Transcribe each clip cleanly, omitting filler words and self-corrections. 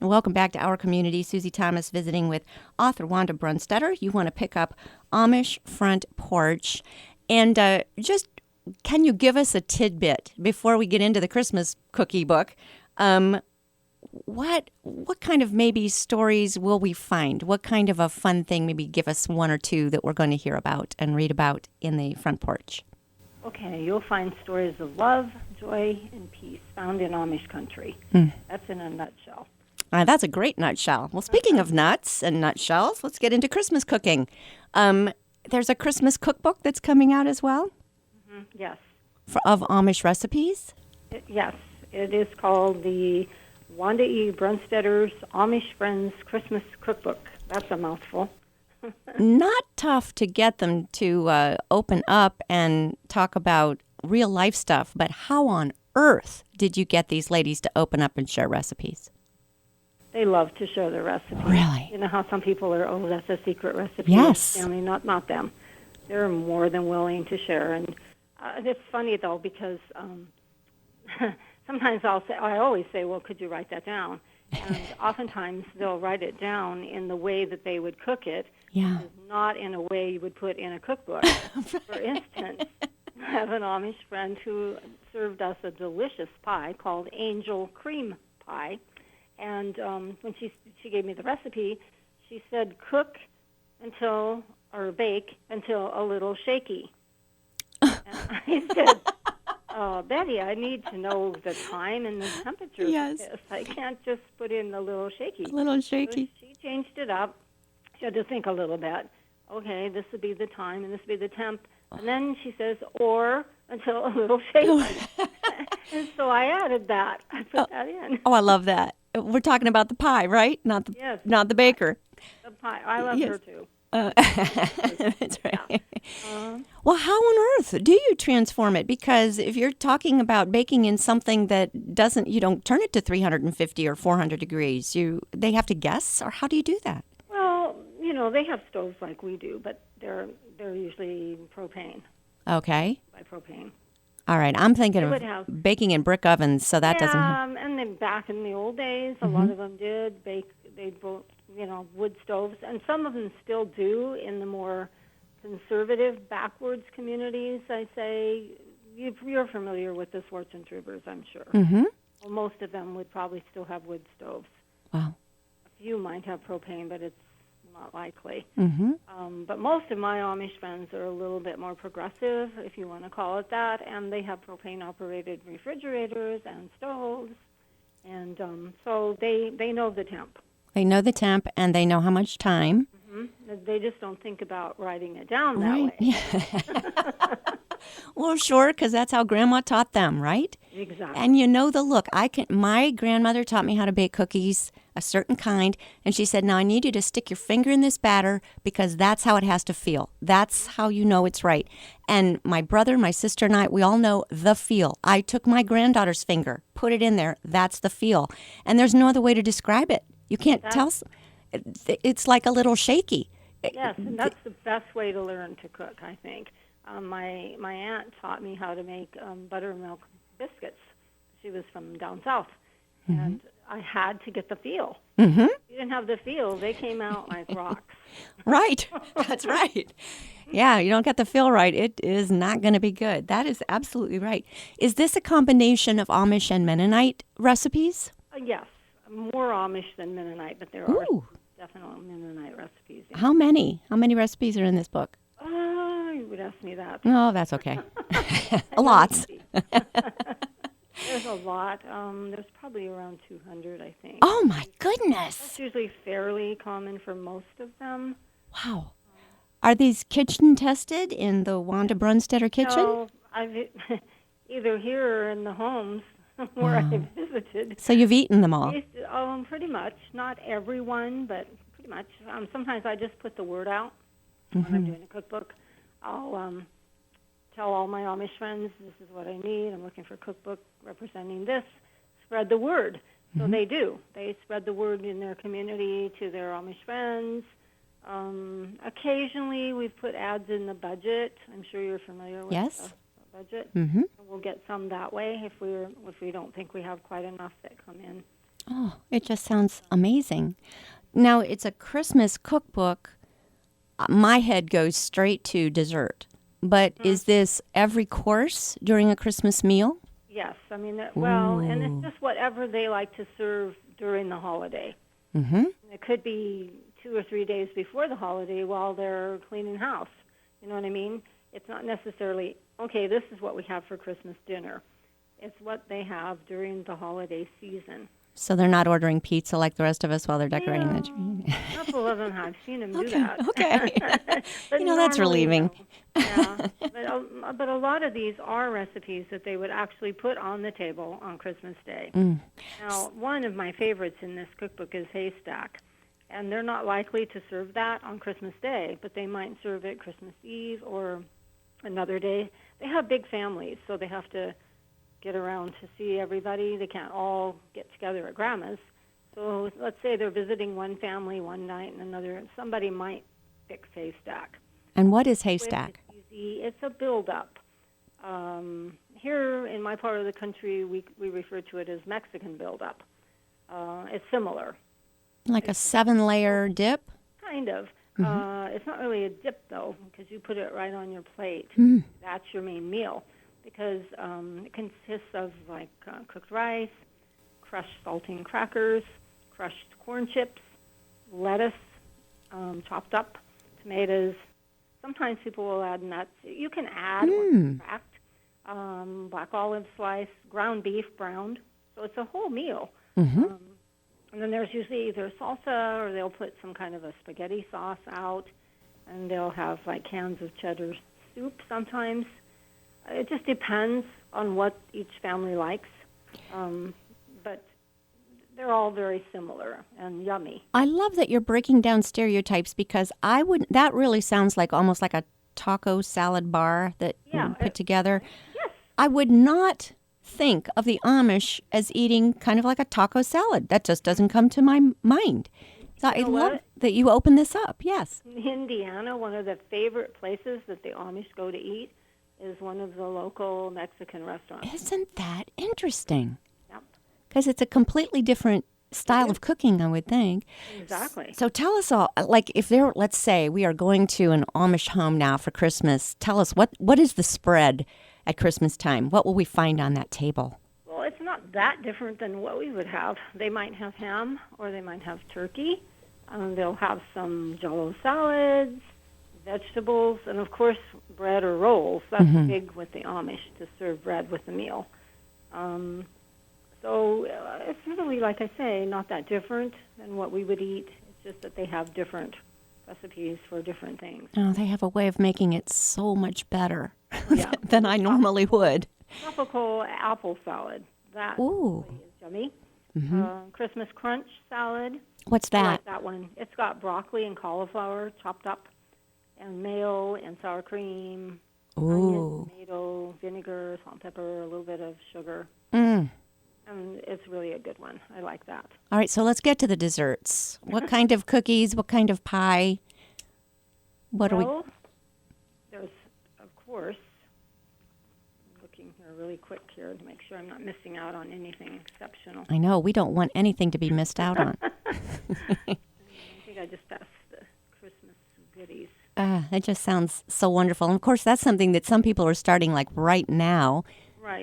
Welcome back to Our Community. Susie Thomas visiting with author Wanda Brunstetter. You want to pick up Amish Front Porch. And just, can you give us a tidbit before we get into the Christmas cookie book? What kind of maybe stories will we find? What kind of a fun thing? Maybe give us one or two that we're going to hear about and read about in the Front Porch. Okay, you'll find stories of love, joy, and peace found in Amish country. That's in a nutshell. That's a great nutshell. Well, speaking of nuts and nutshells, let's get into Christmas cooking. There's a Christmas cookbook that's coming out as well? Yes. Of Amish recipes? Yes. It is called the Wanda E. Brunstetter's Amish Friends Christmas Cookbook. That's a mouthful. Not tough to get them to open up and talk about real life stuff, but how on earth did you get these ladies to open up and share recipes? They love to share their recipes. Really? You know how some people are, oh, that's a secret recipe. Yes. Family, not them. They're more than willing to share. And it's funny, though, because sometimes I always say, well, could you write that down? And oftentimes they'll write it down in the way that they would cook it, not in a way you would put in a cookbook. For instance, I have an Amish friend who served us a delicious pie called angel cream pie. And when she gave me the recipe, she said, bake until a little shaky. And I said, Betty, I need to know the time and the temperature of this. I can't just put in a little shaky. A little shaky. So she changed it up. She had to think a little bit. Okay, this would be the time and this would be the temp. And then she says, or until a little shaky. And so I added that. I put that in. Oh, I love that. We're talking about the pie, right? Not the baker. The pie. I love her, too. That's right. Well, how on earth do you transform it? Because if you're talking about baking in something that you don't turn it to 350 or 400 degrees, they have to guess, or how do you do that? Well, they have stoves like we do, but they're usually propane. Okay. By propane. All right, I'm thinking of baking in brick ovens, so that doesn't. And then back in the old days, a lot of them did bake. They both, wood stoves, and some of them still do in the more conservative, backwards communities. I say you're familiar with the Schwarzentroopers, I'm sure. Mm-hmm. Well, most of them would probably still have wood stoves. Wow. A few might have propane, but it's not likely. Mm-hmm. But most of my Amish friends are a little bit more progressive, if you want to call it that, and they have propane-operated refrigerators and stoves, and so they know the temp. They know the temp, and they know how much time. Mm-hmm. They just don't think about writing it down that way. Yeah. Well, sure, because that's how Grandma taught them, right? Exactly. And you know the look. My grandmother taught me how to bake cookies, a certain kind, and she said, now I need you to stick your finger in this batter because that's how it has to feel. That's how you know it's right. And my brother, my sister, and I, we all know the feel. I took my granddaughter's finger, put it in there. That's the feel. And there's no other way to describe it. You can't tell. It's like a little shaky. Yes, and that's the best way to learn to cook, I think. My aunt taught me how to make buttermilk biscuits. She was from down south, and I had to get the feel. Mm-hmm. If you didn't have the feel, they came out like rocks. Right. That's right. Yeah, you don't get the feel right, it is not going to be good. That is absolutely right. Is this a combination of Amish and Mennonite recipes? Yes, more Amish than Mennonite, but there are definitely Mennonite recipes. Yeah. How many? How many recipes are in this book? You would ask me that. Oh, that's okay. A lot. There's a lot. There's probably around 200, I think. Oh, my goodness. That's usually fairly common for most of them. Wow. Are these kitchen tested in the Wanda Brunstetter kitchen? No, I've either here or in the homes where I've visited. So you've eaten them all? Pretty much. Not everyone, but pretty much. Sometimes I just put the word out when I'm doing a cookbook. I'll tell all my Amish friends, this is what I need. I'm looking for a cookbook representing this. Spread the word. So they do. They spread the word in their community to their Amish friends. Occasionally, we've put ads in the budget. I'm sure you're familiar with the budget. Mm-hmm. We'll get some that way if we don't think we have quite enough that come in. Oh, it just sounds amazing. Now, it's a Christmas cookbook. My head goes straight to dessert. But is this every course during a Christmas meal? Yes, I mean, well, and it's just whatever they like to serve during the holiday. Mm-hmm. It could be 2 or 3 days before the holiday while they're cleaning house. You know what I mean? It's not necessarily, okay, this is what we have for Christmas dinner. It's what they have during the holiday season. So they're not ordering pizza like the rest of us while they're decorating the tree. A couple of them, I've seen them do that. Okay. But That's normally, relieving. no. Yeah, but a lot of these are recipes that they would actually put on the table on Christmas Day. Now, one of my favorites in this cookbook is haystack, and they're not likely to serve that on Christmas Day, but they might serve it Christmas Eve or another day. They have big families, so they have to get around to see everybody. They can't all get together at Grandma's. So let's say they're visiting one family one night and another. Somebody might fix haystack. And what is haystack? It's easy. It's a build-up. Here in my part of the country, we refer to it as Mexican build-up. It's similar. Like a 7-layer dip? Kind of. It's not really a dip, though, because you put it right on your plate. That's your main meal. Because it consists of like cooked rice, crushed saltine crackers, crushed corn chips, lettuce, chopped up, tomatoes. Sometimes people will add nuts. You can add or subtract black olive slice, ground beef browned. So it's a whole meal. And then there's usually either salsa or they'll put some kind of a spaghetti sauce out, and they'll have like cans of cheddar soup sometimes. It just depends on what each family likes, but they're all very similar and yummy. I love that you're breaking down stereotypes because that really sounds like almost like a taco salad bar that you put together. Yes. I would not think of the Amish as eating kind of like a taco salad. That just doesn't come to my mind. So I love that you open this up. Yes. In Indiana, one of the favorite places that the Amish go to eat is one of the local Mexican restaurants. Isn't that interesting? Yep. Because it's a completely different style of cooking, I would think. Exactly. So tell us all, like if there, let's say we are going to an Amish home now for Christmas, tell us what is the spread at Christmas time? What will we find on that table? Well, it's not that different than what we would have. They might have ham or they might have turkey. They'll have some Jell-O salads, vegetables, and of course bread or rolls. That's big with the Amish to serve bread with the meal. So it's really, like I say, not that different than what we would eat. It's just that they have different recipes for different things. Oh, they have a way of making it so much better than I normally would. Tropical apple salad. That Ooh. is yummy. Christmas crunch salad. What's I that? like that one. It's got broccoli and cauliflower chopped up, and mayo and sour cream, onion, tomato, vinegar, salt and pepper, a little bit of sugar. And it's really a good one. I like that. All right, so let's get to the desserts. What kind of cookies? What kind of pie? There's, of course, looking here really quick here to make sure I'm not missing out on anything exceptional. I know, we don't want anything to be missed out on. I think I just passed the Christmas goodies. That just sounds so wonderful. And of course, that's something that some people are starting like right now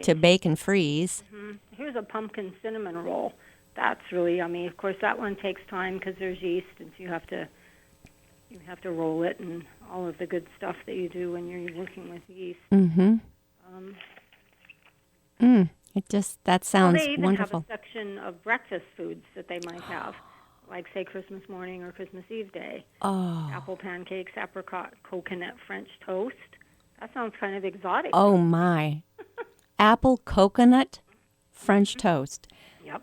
to bake and freeze. Here's a pumpkin cinnamon roll. That's really yummy. Of course, that one takes time because there's yeast, and so you have to roll it and all of the good stuff that you do when you're working with yeast. That sounds they even wonderful. have a section of breakfast foods that they might have, like say Christmas morning or Christmas Eve day. Apple pancakes, apricot, coconut French toast. That sounds kind of exotic. Oh my! Apple coconut French toast. Yep.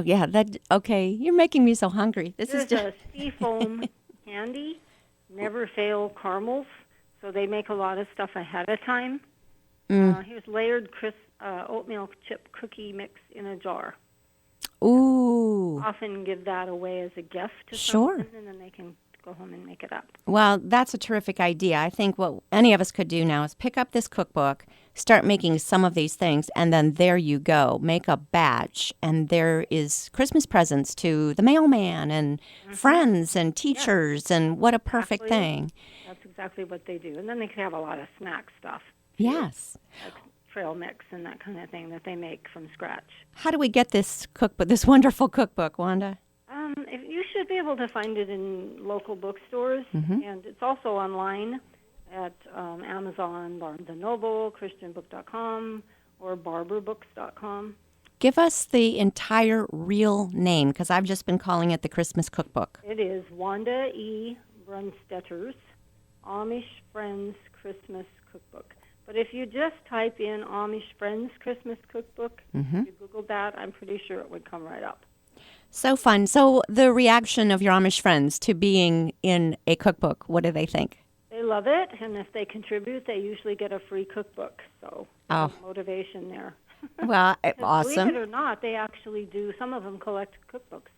Yeah. Okay. You're making me so hungry. This There's is just a seafoam candy, never fail caramels. So they make a lot of stuff ahead of time. Here's layered crisp oatmeal chip cookie mix in a jar. Ooh. Often give that away as a gift to Sure. someone, and then they can go home and make it up. Well, that's a terrific idea. I think what any of us could do now is pick up this cookbook, start making some of these things, and then there you go. Make a batch, and there is Christmas presents to the mailman and friends and teachers, and what a perfect thing. That's exactly what they do. And then they can have a lot of snack stuff. Yes. Like trail mix and that kind of thing that they make from scratch. How do we get this cookbook, this wonderful cookbook, Wanda? You should be able to find it in local bookstores, and it's also online at Amazon, Barnes & Noble, ChristianBook.com, or BarberBooks.com. Give us the entire real name, because I've just been calling it the Christmas Cookbook. It is Wanda E. Brunstetter's Amish Friends Christmas Cookbook. But if you just type in Amish Friends Christmas Cookbook, if you Google that, I'm pretty sure it would come right up. So fun. So the reaction of your Amish friends to being in a cookbook, what do they think? They love it, and if they contribute, they usually get a free cookbook. So there's motivation there. Well, awesome. Believe it or not, they actually do. Some of them collect cookbooks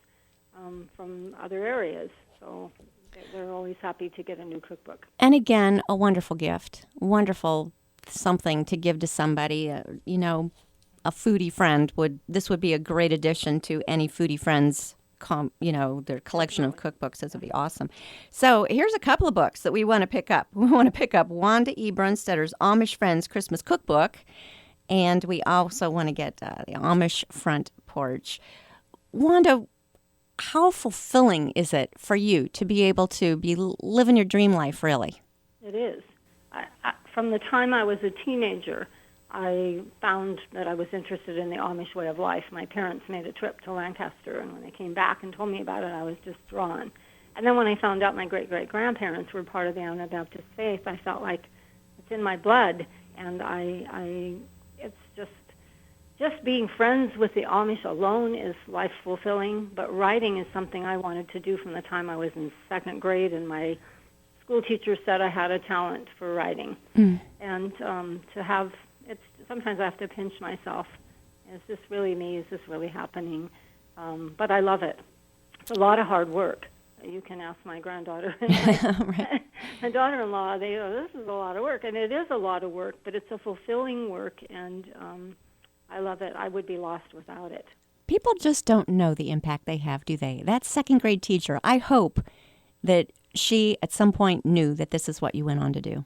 from other areas. So they're always happy to get a new cookbook. And again, a wonderful gift. Wonderful something to give to somebody. A foodie friend this would be a great addition to any foodie friends, their collection of cookbooks. This would be awesome. So here's a couple of books that we want to pick up. We want to pick up Wanda E. Brunstetter's Amish Friends Christmas Cookbook, and we also want to get the Amish Front Porch. Wanda, how fulfilling is it for you to be able to be living your dream life, really? It is. From the time I was a teenager, I found that I was interested in the Amish way of life. My parents made a trip to Lancaster, and when they came back and told me about it, I was just drawn. And then when I found out my great-great-grandparents were part of the Anabaptist faith, I felt like it's in my blood, and it's just being friends with the Amish alone is life-fulfilling, but writing is something I wanted to do from the time I was in second grade, and my school teacher said I had a talent for writing. And sometimes I have to pinch myself. Is this really me? Is this really happening? But I love it. It's a lot of hard work. You can ask my granddaughter and my daughter-in-law. They go, this is a lot of work. And it is a lot of work, but it's a fulfilling work, and I love it. I would be lost without it. People just don't know the impact they have, do they? That second-grade teacher, I hope that she at some point knew that this is what you went on to do.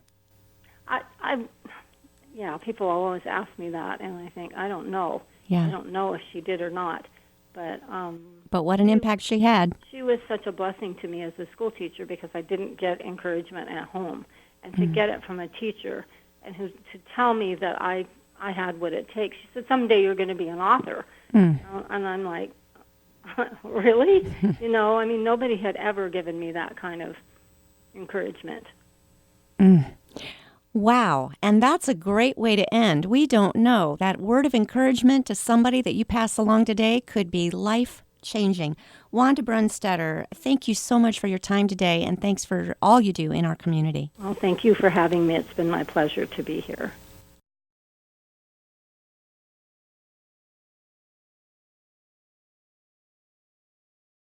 Yeah, people always ask me that, and I think, I don't know. Yeah. I don't know if she did or not. But what an impact she had. She was such a blessing to me as a school teacher because I didn't get encouragement at home. And to get it from a teacher and to tell me that I had what it takes. She said, someday you're going to be an author. And I'm like, really? Nobody had ever given me that kind of encouragement. Wow. And that's a great way to end. We don't know. That word of encouragement to somebody that you pass along today could be life-changing. Wanda Brunstetter, thank you so much for your time today, and thanks for all you do in our community. Well, thank you for having me. It's been my pleasure to be here.